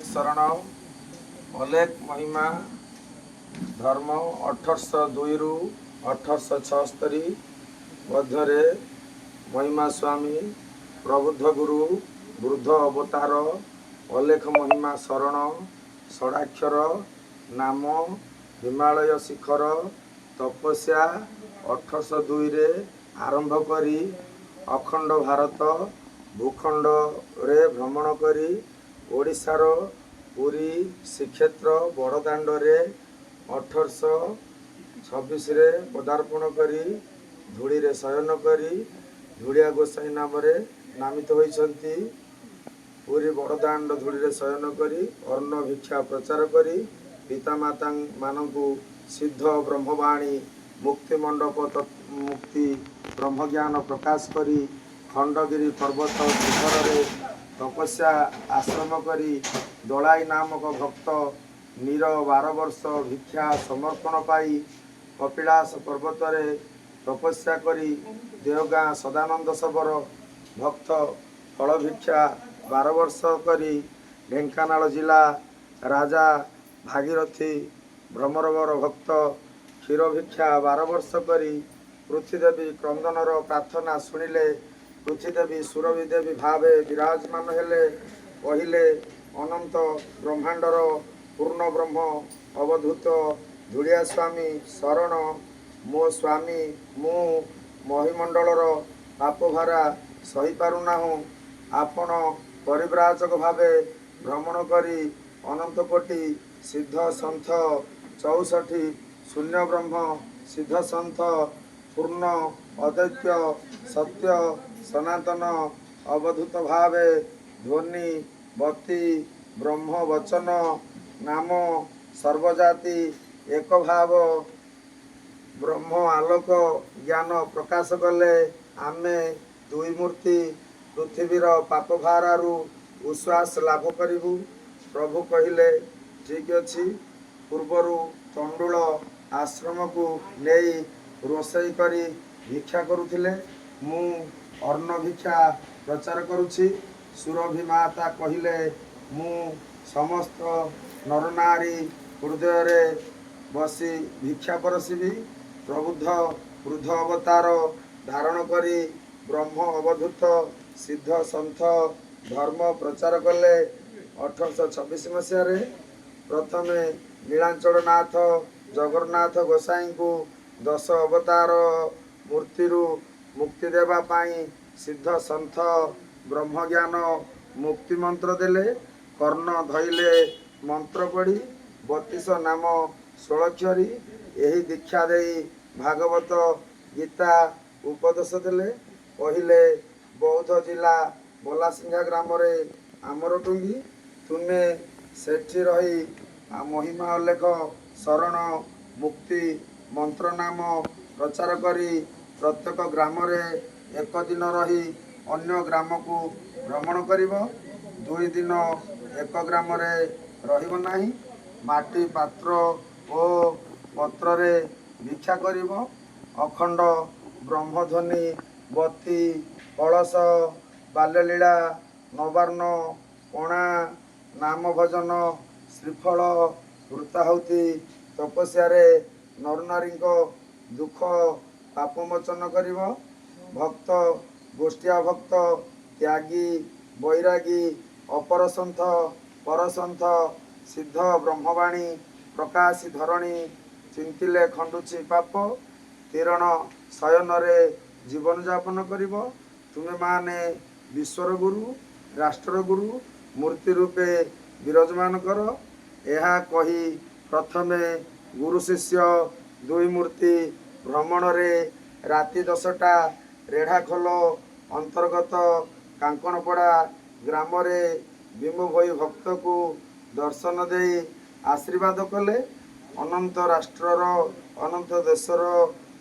शरण अलेख महिमा धर्म 1802 रु 1876 मध्य महिमा स्वामी प्रबुद्ध गुरु वृद्ध अवतार अलेख महिमा शरण षडाक्षर नाम हिमालय शिखर तपस्या 1802 रे आरंभ करी अखंड भारत भूखंड रे भ्रमण करी ओडिशार पुरी श्रीक्षेत्र बड़दाण्ड रे 1826 रे पदार्पण करी धूड़ी रे शयन करी धूड़िया गोसाई नाम रे नामित होइछंती। पुरी बड़दाण्ड धूड़ी रे शयन करी अर्ण भिक्षा प्रचार करी पितामाता मानकु सिद्ध ब्रह्मवाणी मुक्ति मंडप मुक्ति ब्रह्मज्ञान प्रकाश करी खंडगिरी पर्वत शिखर रे तपस्या आश्रम करी दलाई नामक भक्त नीर 12 वर्ष भिक्षा समर्पण पाई कपिलास पर्वत रे तपस्या करी देवगाँ सदानंद सबर भक्त फल भिक्षा 12 वर्ष करी ढेंकानाल जिला राजा भागीरथी भ्रमरवर भक्त क्षीर भिक्षा 12 वर्ष करी पृथ्वीदेवी क्रंदनर प्रार्थना शुणिले पृथ्वीदेवी सुरभि देवी भावे विराजमान हेले कहिले अनंत ब्रह्मांडर पूर्ण ब्रह्म अवधूत धूलिया स्वामी शरण मो स्वामी मु महिमंडलर पापभारा सही पारुनाहु आपण परिव्राजक भावे भ्रमण करी अनंत कोटि सिद्ध संथ 64 शून्य ब्रह्म सिद्ध संथ पूर्ण अद्वैत सत्य सनातन अवधूत भावे ध्वनि बती ब्रह्म वचन नाम सर्वजाति एक भाव ब्रह्म आलोक ज्ञान प्रकाश कले आमे दुई मूर्ति पृथ्वीर पापभारारू उश्वास लाभ करिबु। प्रभु कहिले ठीक अछि। पूर्वरु तंडुल आश्रम को नहीं रोषई करी भिक्षा करुथिले मु अर्ण भिक्षा प्रचार करुछि। सुरभि माता कहिले मु समस्त नरनारी हृदय रे बसी भिक्षा परसिबी। प्रबुद्ध वृद्ध अवतार धारण करी ब्रह्म अवधूत सिद्ध संथ धर्म प्रचार कले। 1826 मसीह प्रथमे नीलांचल नाथ जगन्नाथ गोसाई को 10 अवतार मूर्ति मुक्ति देवा पाई सिद्ध संथ ब्रह्मज्ञान मुक्ति मंत्र देले। कर्ण धइले मंत्र पढ़ी 32 नाम 16 यही दीक्षा दे भागवत गीता उपदेश देले। कहिले बौद्ध जिला बलासिंघा ग्राम रे आमर टुंगी तुमे सेठी रही महिमा उल्लेख शरण मुक्ति मंत्र नाम प्रचार करी प्रत्येक ग्राम रे एक दिन रही अन्य ग्राम को भ्रमण करिब। 2 दिन एक ग्राम रे रहिब नाही। माटी पात्र ओ पत्र रे भिक्षा करिब। अखंड ब्रह्मध्वनि बती कलश बाल्यलीला नवार्ण पणा नाम भजन श्रीफल वृताहुति तपस्या रे नरनारी दुख पापमोचन करिब। भक्त गोष्ठिया भक्त त्यागी बैरागी अपर संथ परसंथ सिद्ध ब्रह्मवाणी प्रकाशी धरणी चिंतिले खंडुची पाप किरण शयन रे जीवन यापन करिब। तुमे माने विश्वर गुरु राष्ट्र गुरु मूर्ति रूपे विराजमान कर। यह कही प्रथमे गुरु शिष्य दुई मूर्ति भ्रमण रे राति 10टा रेढ़ाखोल अंतर्गत कांकणपड़ा ग्राम रे भीम भई भक्त को दर्शन दे आशीर्वाद कले। अनंत राष्ट्रर अनंत देशर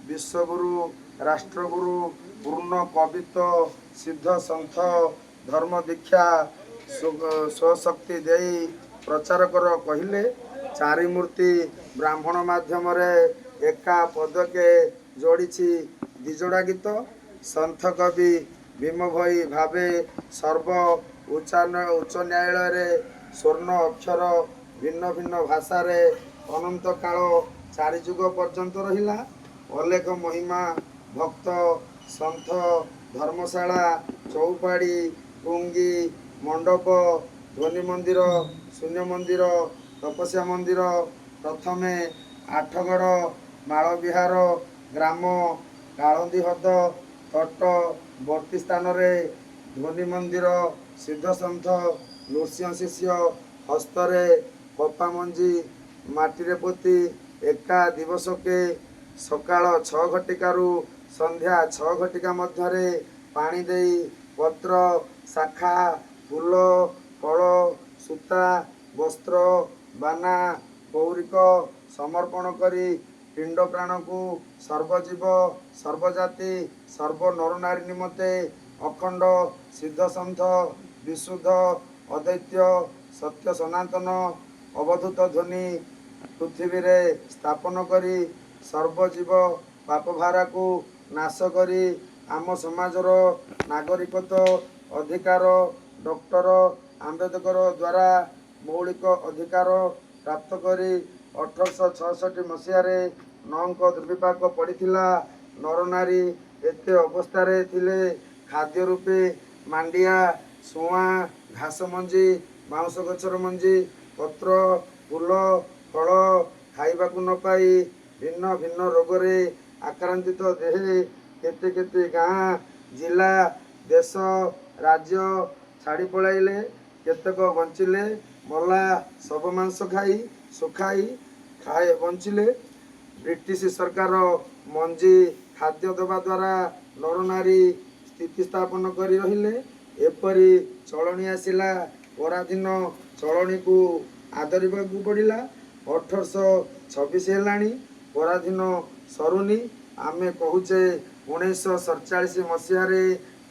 विश्वगुरु राष्ट्रगुरु पूर्ण कवित्व सिद्ध संथ धर्म दीक्षा स्वशक्ति दे प्रचार कर कहिले। 4 मूर्ति ब्राह्मण माध्यम रे एका पदके जोड़ी दिजोड़ा गीत संथ कवि भीम भई भावे सर्व उच्च न्यायालय रे ସ୍ୱର୍ଣ୍ଣ ଅକ୍ଷର ଭିନ୍ନ ଭିନ୍ନ ଭାଷାରେ ଅନନ୍ତ କାଳ ଚାରି ଯୁଗ ପର୍ଯ୍ୟନ୍ତ ରହିଲା। ଅଲେଖ ମହିମା ଭକ୍ତ ସନ୍ଥ ଧର୍ମଶାଳା ଚଉପାଡ଼ି ଟୁଙ୍ଗି ମଣ୍ଡପ ଧ୍ୱନି ମନ୍ଦିର ଶୂନ୍ୟ ମନ୍ଦିର ତପସ୍ୟା ମନ୍ଦିର ପ୍ରଥମେ ଆଠଗଡ଼ ମାଳବିହାର ଗ୍ରାମ କାଳନ୍ଦୀ ହ୍ରଦ ତଟ ବର୍ତ୍ତୀ ସ୍ଥାନରେ ଧ୍ୱନି ମନ୍ଦିର ସିଦ୍ଧସନ୍ଥ ନୃସିଂହ ଶିଷ୍ୟ ହସ୍ତରେ କପା ମଞ୍ଜି ମାଟିରେ ପୋତି ଏକା ଦିବସକେ ସକାଳ 6 ଘଟିକାରୁ ସନ୍ଧ୍ୟା 6 ଘଟିକା ମଧ୍ୟରେ ପାଣି ଦେଇ ପତ୍ର ଶାଖା ଫୁଲ ଫଳ ସୂତା ବସ୍ତ୍ର ବାନା କୌରିକ ସମର୍ପଣ କରି ପିଣ୍ଡ ପ୍ରାଣକୁ ସର୍ବଜୀବ ସର୍ବଜାତି ସର୍ବ ନରନାରୀ ନିମନ୍ତେ ଅଖଣ୍ଡ ସିଦ୍ଧସନ୍ଥ ବିଶୁଦ୍ଧ ଅଦ୍ୱୈତ ସତ୍ୟ ସନାତନ ଅବଧୂତ ଧ୍ୱନି ପୃଥିବୀରେ ସ୍ଥାପନ କରି ସର୍ବଜୀବ ପାପଭାରାକୁ ନାଶ କରି ଆମ ସମାଜର ନାଗରିକତ୍ୱ ଅଧିକାର ଡକ୍ଟର ଆମ୍ବେଦକର ଦ୍ୱାରା ମୌଳିକ ଅଧିକାର ପ୍ରାପ୍ତ କରି 1866 ମସିହାରେ ନଅଙ୍କ ଦୁର୍ବିପାକ ପଡ଼ିଥିଲା। ନରନାରୀ ଏତେ ଅବସ୍ଥାରେ ଥିଲେ ଖାଦ୍ୟ ରୂପେ ମାଣ୍ଡିଆ ଶୁଆଁ ଘାସ ମଞ୍ଜି ବାଉଁଶ ଗଛର ମଞ୍ଜି ପତ୍ର ଫୁଲ ଫଳ ଖାଇବାକୁ ନ ପାଇ ଭିନ୍ନ ଭିନ୍ନ ରୋଗରେ ଆକ୍ରାନ୍ତିତ ଦେହେ କେତେ କେତେ ଗାଁ ଜିଲ୍ଲା ଦେଶ ରାଜ୍ୟ ଛାଡ଼ି ପଳାଇଲେ। କେତେକ ବଞ୍ଚିଲେ ମଲା ଶବ ମାଂସ ଖାଇ ଶୁଖାଇ ବଞ୍ଚିଲେ। ବ୍ରିଟିଶ ସରକାର ମଞ୍ଜି ଖାଦ୍ୟ ଦେବା ଦ୍ୱାରା ନରନାରୀ ସ୍ଥିତି ସ୍ଥାପନ କରି ରହିଲେ। ଏପରି ଚଳଣି ଆସିଲା ପରାଧୀନ ଚଳଣିକୁ ଆଦରିବାକୁ ପଡ଼ିଲା। 1826 ହେଲାଣି ପରାଧୀନ ସରୁନି। ଆମେ କହୁଛେ 1947 ମସିହାରେ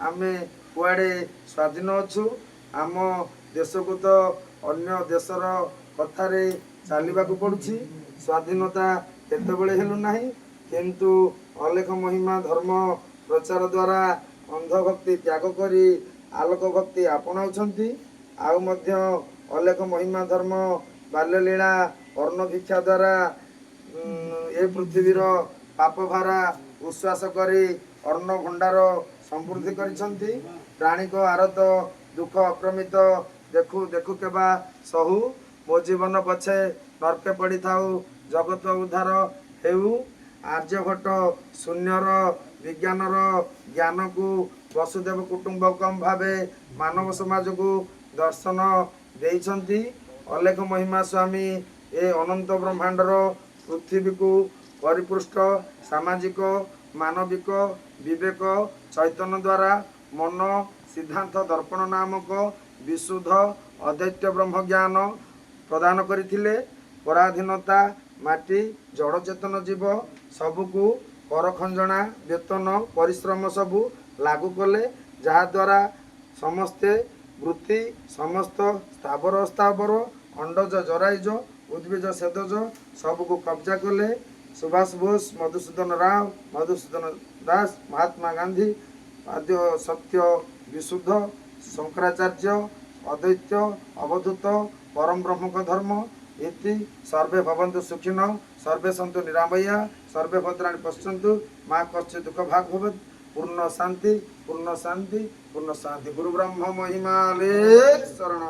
ଆମେ କୁଆଡ଼େ ସ୍ୱାଧୀନ ଅଛୁ। ଆମ ଦେଶକୁ ତ ଅନ୍ୟ ଦେଶର କଥାରେ ଚାଲିବାକୁ ପଡ଼ୁଛି। ସ୍ୱାଧୀନତା କେତେବେଳେ ହେଲୁ ନାହିଁ। କିନ୍ତୁ ଅଲେଖ ମହିମା ଧର୍ମ ପ୍ରଚାର ଦ୍ୱାରା ଅନ୍ଧଭକ୍ତି ତ୍ୟାଗ କରି ଆଲୋକ ଭକ୍ତି ଆପଣାଉଛନ୍ତି। ଆଉ ମଧ୍ୟ ଅଲେଖ ମହିମା ଧର୍ମ ବାଲ୍ୟଲୀଳା ଅନ୍ନ ଭିକ୍ଷା ଦ୍ୱାରା ଏ ପୃଥିବୀର ପାପଭାରା ଉଶ୍ୱାସ କରି ଅନ୍ନ ଭଣ୍ଡାର ସମୃଦ୍ଧି କରିଛନ୍ତି। ପ୍ରାଣିକ ଆରତ ଦୁଃଖ ଅପ୍ରମିତ ଦେଖୁ ଦେଖୁ କେବା ସହୁ। ମୋ ଜୀବନ ପଛେ ନର୍କେ ପଡ଼ିଥାଉ ଜଗତ ଉଦ୍ଧାର ହେଉ। ଆର୍ଯ୍ୟଭଟ୍ଟ ଶୂନ୍ୟର ବିଜ୍ଞାନର ଜ୍ଞାନକୁ ବସୁଦେବ କୁଟୁମ୍ବକମ୍ ଭାବେ ମାନବ ସମାଜକୁ ଦର୍ଶନ ଦେଇଛନ୍ତି। ଅଲେଖ ମହିମା ସ୍ୱାମୀ ଏ ଅନନ୍ତ ବ୍ରହ୍ମାଣ୍ଡର ପୃଥିବୀକୁ ପରିପୃଷ୍ଟ ସାମାଜିକ ମାନବିକ ବିବେକ ଚୈତନ୍ୟ ଦ୍ୱାରା ମନ ସିଦ୍ଧାନ୍ତ ଦର୍ପଣ ନାମକ ବିଶୁଦ୍ଧ ଅଦ୍ୱୈତ ବ୍ରହ୍ମଜ୍ଞାନ ପ୍ରଦାନ କରିଥିଲେ। ପରାଧୀନତା ମାଟି ଜଡ଼ଚେତନ ଜୀବ ସବୁକୁ କରଖଞ୍ଜଣା ବେତନ ପରିଶ୍ରମ ସବୁ ଲାଗୁ କଲେ। ଯାହାଦ୍ୱାରା ସମସ୍ତେ ବୃତ୍ତି ସମସ୍ତ ସ୍ଥାବର ଅସ୍ଥାବର ଅଣ୍ଡଜ ଜରାୟୁଜ ଉଦ୍ଭିଜ ସେଦଜ ସବୁକୁ କବ୍ଜା କଲେ। ସୁଭାଷ ବୋଷ ମଧୁସୂଦନ ରାଓ ମଧୁସୂଦନ ଦାସ ମହାତ୍ମା ଗାନ୍ଧୀ ଆଦ୍ୟ ସତ୍ୟ ବିଶୁଦ୍ଧ ଶଙ୍କରାଚାର୍ଯ୍ୟ ଅଦ୍ୱୈତ ଅବଧୂତ ପରମ ବ୍ରହ୍ମଙ୍କ ଧର୍ମ ଇତି ସର୍ବେ ଭବନ୍ତୁ ସୁଖିନ ସର୍ବେ ସନ୍ତୁ ନିରାମୟା ସର୍ବେ ଭଦ୍ରାଣୀ ପଶ୍ୟନ୍ତୁ ମା କଶ୍ଚିତ୍ ଦୁଃଖ ଭାଗ ଭବେତ୍। ପୂର୍ଣ୍ଣ ଶାନ୍ତି ପୂର୍ଣ୍ଣ ଶାନ୍ତି ପୂର୍ଣ୍ଣ ଶାନ୍ତି। ଗୁରୁ ବ୍ରହ୍ମ ମହିମା ଲେଖ ଶରଣ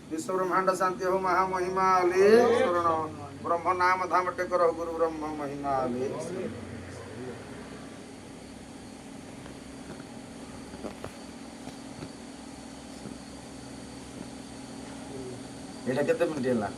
ବିଶ୍ୱ ବ୍ରହ୍ମାଣ୍ଡ ଶାନ୍ତି ହଉ ମହା ମହିମା ଲେଖ ଶରଣ ବ୍ରହ୍ମ ନାମ ଧାମ ଟେକର ଗୁରୁ ବ୍ରହ୍ମ ମହିମା ଲେଖ। ଏଇଟା କେତେ ମିନିଟ୍ ହେଲା?